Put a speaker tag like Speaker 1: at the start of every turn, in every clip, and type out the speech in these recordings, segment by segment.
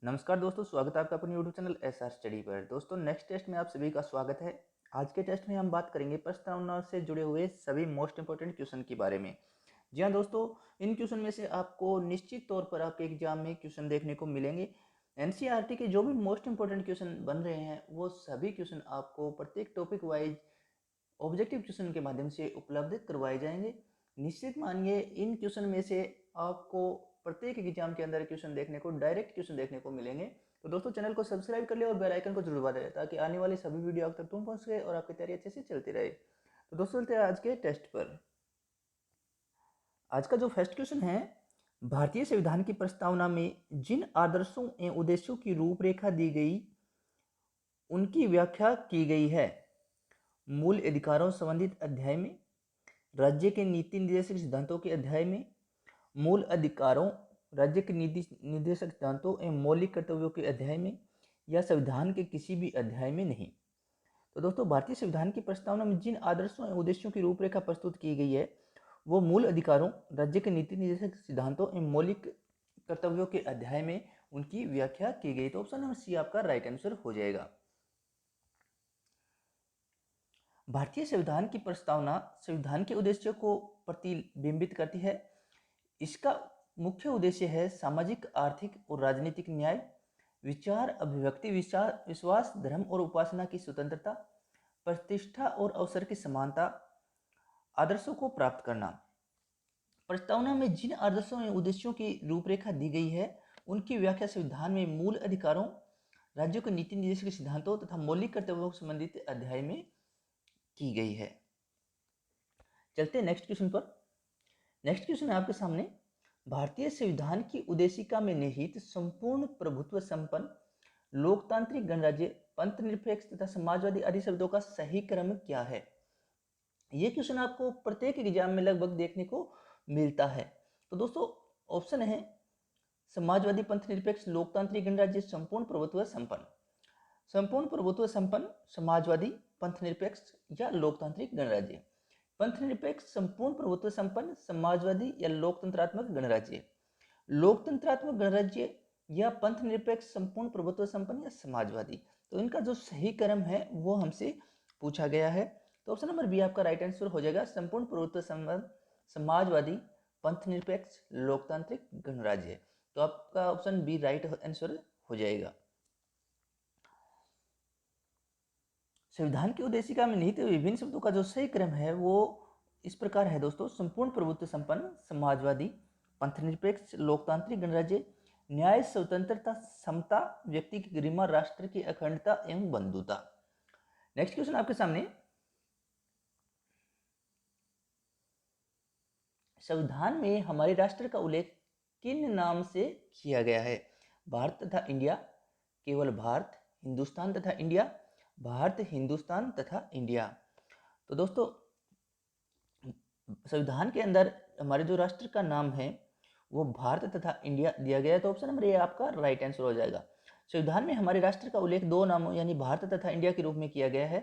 Speaker 1: नमस्कार दोस्तों, स्वागत है आपका अपने यूट्यूब चैनल SR स्टडी पर। दोस्तों, नेक्स्ट टेस्ट में आप सभी का स्वागत है। आज के टेस्ट में हम बात करेंगे प्रस्तावना से जुड़े हुए सभी मोस्ट इंपोर्टेंट क्वेश्चन के बारे में। जी हाँ दोस्तों, इन क्वेश्चन में से आपको निश्चित तौर पर आपके एग्जाम में क्वेश्चन देखने को मिलेंगे। एनसीईआरटी के जो भी मोस्ट इंपोर्टेंट क्वेश्चन बन रहे हैं वो सभी क्वेश्चन आपको प्रत्येक टॉपिक वाइज ऑब्जेक्टिव क्वेश्चन के माध्यम से उपलब्ध करवाए जाएंगे। निश्चित मानिए इन क्वेश्चन में से आपको प्रत्येक एग्जाम के अंदर क्वेश्चन देखने को डायरेक्ट क्वेश्चन देखने को मिलेंगे। तो दोस्तों, चैनल को सब्सक्राइब कर ले और बेल आइकन को जरूर दबा दें ताकि आने वाली सभी वीडियो आप तक तुम पहुंच सके और आपकी तैयारी अच्छे से चलती रहे। तो दोस्तों, चलते हैं आज के टेस्ट पर। आज का जो फर्स्ट क्वेश्चन है, भारतीय संविधान की प्रस्तावना में जिन आदर्शों एवं उद्देश्यों की रूपरेखा दी गई उनकी व्याख्या की गई है। मूल अधिकारों संबंधित अध्याय में, राज्य के नीति निर्देशक सिद्धांतों के अध्याय में, मूल अधिकारों, राज्य के नीति निर्देशक सिद्धांतों एवं मौलिक कर्तव्यों के अध्याय में, या संविधान के किसी भी अध्याय में नहीं। तो दोस्तों, भारतीय संविधान की प्रस्तावना में जिन आदर्शों एवं उद्देश्यों की रूपरेखा प्रस्तुत की गई है वो मूल अधिकारों, राज्य के नीति निर्देशक सिद्धांतों एवं मौलिक कर्तव्यों के अध्याय में उनकी व्याख्या की गई। तो ऑप्शन नंबर सी आपका राइट आंसर हो जाएगा। भारतीय संविधान की प्रस्तावना संविधान के उद्देश्य को प्रतिबिंबित करती है। इसका मुख्य उद्देश्य है सामाजिक, आर्थिक और राजनीतिक न्याय, विचार अभिव्यक्ति, विश्वास, धर्म और उपासना की स्वतंत्रता, प्रतिष्ठा और अवसर की समानता, आदर्शों को प्राप्त करना। प्रस्तावना में जिन आदर्शों एवं उद्देश्यों की रूपरेखा दी गई है उनकी व्याख्या संविधान में मूल अधिकारों, राज्यों के नीति निर्देशक सिद्धांतों तथा मौलिक कर्तव्यों से संबंधित अध्याय में की गई है। चलते हैं नेक्स्ट क्वेश्चन पर। नेक्स्ट क्वेश्चन है आपके सामने, भारतीय संविधान की उद्देशिका में निहित संपूर्ण प्रभुत्व संपन्न, लोकतांत्रिक गणराज्य, पंथ निरपेक्ष तथा समाजवादी आदि शब्दों का सही क्रम क्या है। ये क्वेश्चन आपको प्रत्येक एग्जाम में लगभग देखने को मिलता है। तो दोस्तों, ऑप्शन है समाजवादी, पंथ निरपेक्ष, लोकतांत्रिक गणराज्य, संपूर्ण प्रभुत्व संपन्न। संपूर्ण प्रभुत्व संपन्न, समाजवादी, पंथ निरपेक्ष या लोकतांत्रिक गणराज्य। पंथ निरपेक्ष, संपूर्ण प्रभुत्व संपन्न, समाजवादी या लोकतंत्रात्मक गणराज्य। लोकतंत्रात्मक गणराज्य या पंथ निरपेक्ष, संपूर्ण प्रभुत्व संपन्न या समाजवादी। तो इनका जो सही क्रम है वो हमसे पूछा गया है। तो ऑप्शन नंबर बी आपका राइट आंसर हो जाएगा, संपूर्ण प्रभुत्व संपन्न, समाजवादी, पंथ निरपेक्ष, लोकतांत्रिक गणराज्य। तो आपका ऑप्शन बी राइट आंसर हो जाएगा। संविधान की उद्देशिका में निहित विभिन्न शब्दों का जो सही क्रम है वो इस प्रकार है दोस्तों, संपूर्ण प्रभुत्व संपन्न, समाजवादी, पंथ निरपेक्ष, लोकतांत्रिक गणराज्य, न्याय, स्वतंत्रता, समता, व्यक्ति की गरिमा, राष्ट्र की अखंडता एवं बंधुता। नेक्स्ट क्वेश्चन आपके सामने, संविधान में हमारे राष्ट्र का उल्लेख किन नाम से किया गया है। भारत तथा इंडिया, केवल भारत, हिंदुस्तान तथा इंडिया, भारत, हिंदुस्तान तथा इंडिया। तो दोस्तों, संविधान के अंदर हमारे जो राष्ट्र का नाम है वो भारत तथा इंडिया दिया गया है। तो ऑप्शन नंबर ए आपका राइट आंसर हो जाएगा। संविधान में हमारे राष्ट्र का उल्लेख दो नामों यानी भारत तथा इंडिया के रूप में किया गया है।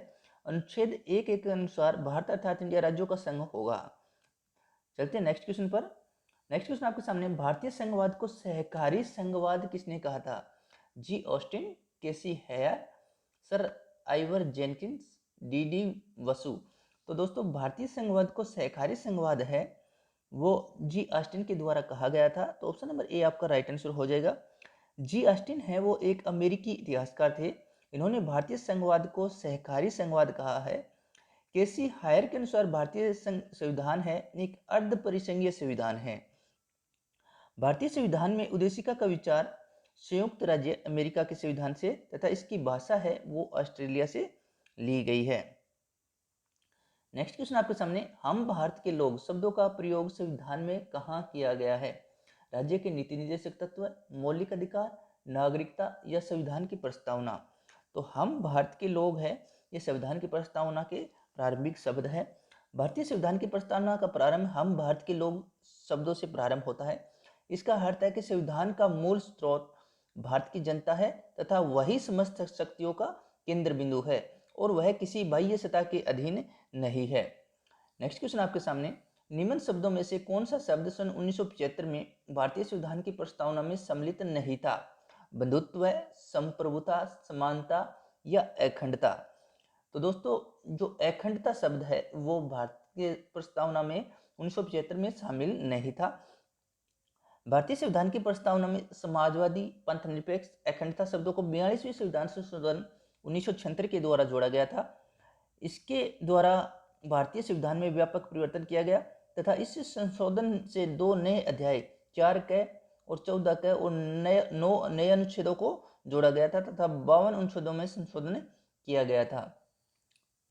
Speaker 1: अनुच्छेद 1 के अनुसार भारत अर्थात इंडिया राज्यों का संघ होगा। चलते हैं नेक्स्ट क्वेश्चन पर। नेक्स्ट क्वेश्चन आपके सामने, भारतीय संघवाद को सहकारी संघवाद किसने कहा था। G Austin, K C Wheare, sir Ivor Jennings, D Basu. तो दोस्तों, भारतीय संघवाद को सहकारी संघवाद है वो जी ऑस्टिन के द्वारा कहा गया था। तो ऑप्शन नंबर ए आपका राइट आंसर हो जाएगा। जी ऑस्टिन है वो एक अमेरिकी इतिहासकार थे। इन्होंने भारतीय संघवाद को सहकारी संघवाद कहा है। केसी हायर के अनुसार भारतीय संविधान है एक अर्ध परिसंघीय संविधान है। भारतीय संविधान में उद्देशिका का विचार संयुक्त राज्य अमेरिका के संविधान से तथा इसकी भाषा है वो ऑस्ट्रेलिया से ली गई है। नेक्स्ट क्वेश्चन आपके सामने, हम भारत के लोग शब्दों का प्रयोग संविधान में कहाँ किया गया है। राज्य के नीति निर्देशक तत्व, मौलिक अधिकार, नागरिकता या संविधान की प्रस्तावना। तो हम भारत के लोग हैं ये संविधान की प्रस्तावना के प्रारंभिक शब्द है। भारतीय संविधान की प्रस्तावना का प्रारंभ हम भारत के लोग शब्दों से प्रारंभ होता है। इसका अर्थ है कि संविधान का मूल स्रोत भारत की जनता है तथा वही समस्त शक्तियों का केंद्र बिंदु है और वह किसी बाह्य सत्ता के अधीन नहीं है। नेक्स्ट क्वेश्चन आपके सामने, निम्न शब्दों में से कौन सा शब्द सन 1975 में भारतीय संविधान की प्रस्तावना में सम्मिलित नहीं था। बंधुत्व, संप्रभुता, समानता या अखंडता। तो दोस्तों जो अखंडता शब्द है वो भारत के प्रस्तावना में 1975 में शामिल नहीं था। भारतीय संविधान की प्रस्तावना में समाजवादी, पंथनिरपेक्ष, अखंडता शब्दों को 42वें संविधान संशोधन 1976 के द्वारा जोड़ा गया था। इसके द्वारा भारतीय संविधान में व्यापक परिवर्तन किया गया तथा इस संशोधन से 2 नए अध्याय 4 क और 14 क और 9 नए अनुच्छेदों को जोड़ा गया था तथा 52 अनुच्छेदों में संशोधन किया गया था।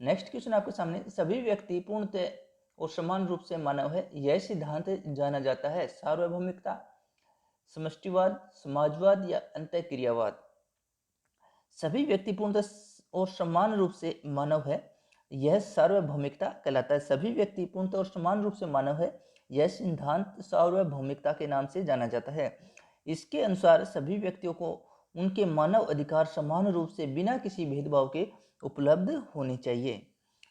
Speaker 1: नेक्स्ट क्वेश्चन आपके सामने, सभी व्यक्ति पूर्णतः और समान रूप से मानव है, यह सिद्धांत जाना जाता है सार्वभौमिकता, समष्टिवाद, समाजवाद या अंतःक्रियावाद। सभी व्यक्ति पूर्णतः और समान रूप से मानव है, यह सार्वभौमिकता कहलाता है। सभी व्यक्ति पूर्णतः और समान रूप से मानव है, यह सिद्धांत सार्वभौमिकता के नाम से जाना जाता है। इसके अनुसार सभी व्यक्तियों को उनके मानव अधिकार समान रूप से बिना किसी भेदभाव के उपलब्ध होने चाहिए।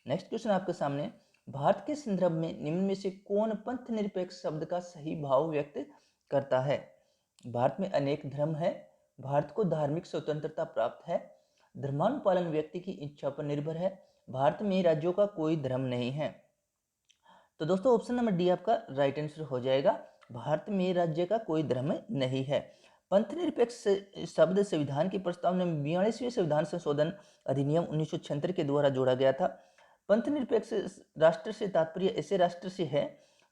Speaker 1: नेक्स्ट क्वेश्चन आपके सामने, भारत के संदर्भ में निम्न में से कौन पंथ निरपेक्ष शब्द का सही भाव व्यक्त करता है? भारत में अनेक धर्म है, भारत को धार्मिक स्वतंत्रता प्राप्त है, धर्मानुपालन व्यक्ति की इच्छा पर निर्भर है, भारत में राज्यों का कोई धर्म नहीं है। तो दोस्तों ऑप्शन नंबर डी आपका राइट आंसर हो जाएगा, भारत में राज्य का कोई धर्म नहीं है। पंथ निरपेक्ष शब्द संविधान की प्रस्तावना में 42वें संविधान संशोधन अधिनियम 1976 के द्वारा जोड़ा गया था। पंथ निरपेक्ष राष्ट्र से तात्पर्य ऐसे राष्ट्र से है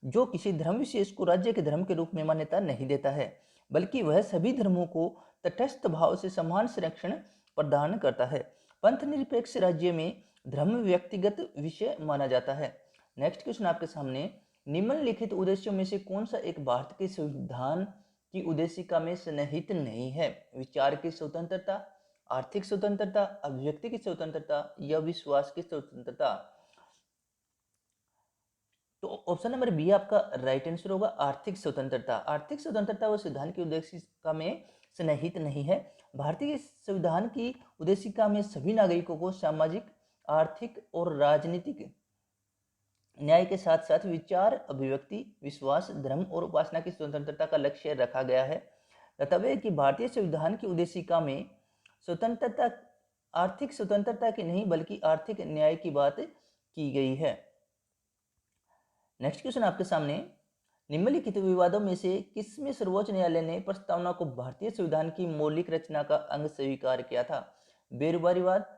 Speaker 1: जो किसी धर्म विशेष को राज्य के धर्म के रूप में मान्यता नहीं देता है, बल्कि वह सभी धर्मों को तटस्थ भाव से समान संरक्षण प्रदान करता है। पंथ निरपेक्ष राज्य में धर्म व्यक्तिगत विषय माना जाता है। नेक्स्ट क्वेश्चन आपके सामने, निम्नलिखित उद्देश्यों में से कौन सा एक भारत के संविधान की उद्देशिका में सन्निहित नहीं है? विचार की स्वतंत्रता, आर्थिक स्वतंत्रता, अभिव्यक्ति की स्वतंत्रता या विश्वास की स्वतंत्रता। तो ऑप्शन नंबर बी आपका राइट आंसर होगा, आर्थिक स्वतंत्रता। आर्थिक स्वतंत्रता व संविधान की उद्देशिका में सन्निहित नहीं है। भारतीय संविधान की उद्देशिका में सभी नागरिकों को सामाजिक, आर्थिक और राजनीतिक न्याय के साथ साथ विचार, अभिव्यक्ति, विश्वास, धर्म और उपासना की स्वतंत्रता का लक्ष्य रखा गया है। तथ्य कि भारतीय संविधान की उद्देशिका में स्वतंत्रता आर्थिक स्वतंत्रता की नहीं बल्कि आर्थिक न्याय की बात की गई है। नेक्स्ट क्वेश्चन आपके सामने, निम्नलिखित विवादों में से किसमें सर्वोच्च न्यायालय ने प्रस्तावना को भारतीय संविधान की मौलिक रचना का अंग स्वीकार किया था? बेरुबारीवाद,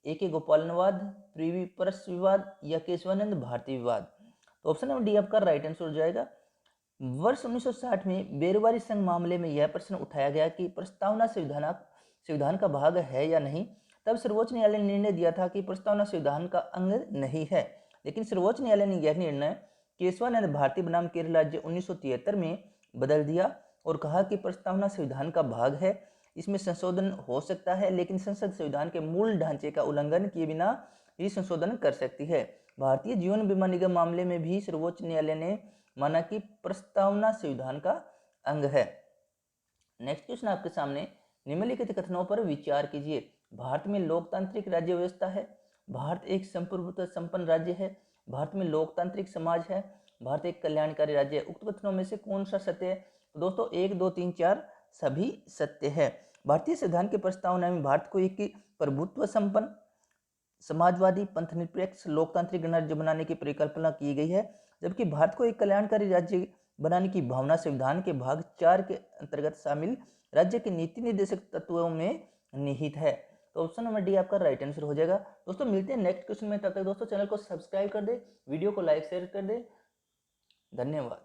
Speaker 1: ए.के. गोपालनवाद, प्रिवी परस विवाद या केशवानंद भारती विवाद। तो ऑप्शन नंबर डी आपका राइट आंसर हो जाएगा। वर्ष 1960 में बेरुबारी संघ मामले में यह प्रश्न उठाया गया कि प्रस्तावना संविधान का भाग है या नहीं। तब सर्वोच्च न्यायालय ने निर्णय दिया था कि प्रस्तावना संविधान का अंग नहीं है, लेकिन सर्वोच्च न्यायालय ने यह निर्णय केशवानंद भारती बनाम केरल राज्य 1973 में बदल दिया और कहा कि प्रस्तावना संविधान का भाग है, इसमें संशोधन हो सकता है, लेकिन संसद संविधान के मूल ढांचे का उल्लंघन किए बिना ही संशोधन कर सकती है। भारतीय जीवन बीमा निगम मामले में भी सर्वोच्च न्यायालय ने माना कि प्रस्तावना संविधान का अंग है। नेक्स्ट क्वेश्चन आपके सामने, निम्नलिखित कथनों पर विचार कीजिए। भारत में लोकतांत्रिक राज्य व्यवस्था है, भारत एक संप्रभुत्व संपन्न राज्य है, भारत में लोकतांत्रिक समाज है, भारत एक कल्याणकारी राज्य है। उक्त कथनों में से कौन सा सत्य है? तो दोस्तों 1, 2, 3, 4 सभी सत्य है। भारतीय संविधान की प्रस्तावना में भारत को एक प्रभुत्व संपन्न, समाजवादी, पंथनिरपेक्ष, लोकतांत्रिक गणराज्य बनाने की परिकल्पना की गई है, जबकि भारत को एक कल्याणकारी राज्य बनाने की भावना संविधान के भाग 4 के अंतर्गत शामिल राज्य के नीति निर्देशक तत्वों में निहित है। तो ऑप्शन नंबर डी आपका राइट आंसर हो जाएगा। दोस्तों मिलते हैं नेक्स्ट क्वेश्चन में, तब तक दोस्तों चैनल को सब्सक्राइब कर दे, वीडियो को लाइक शेयर कर दे। धन्यवाद।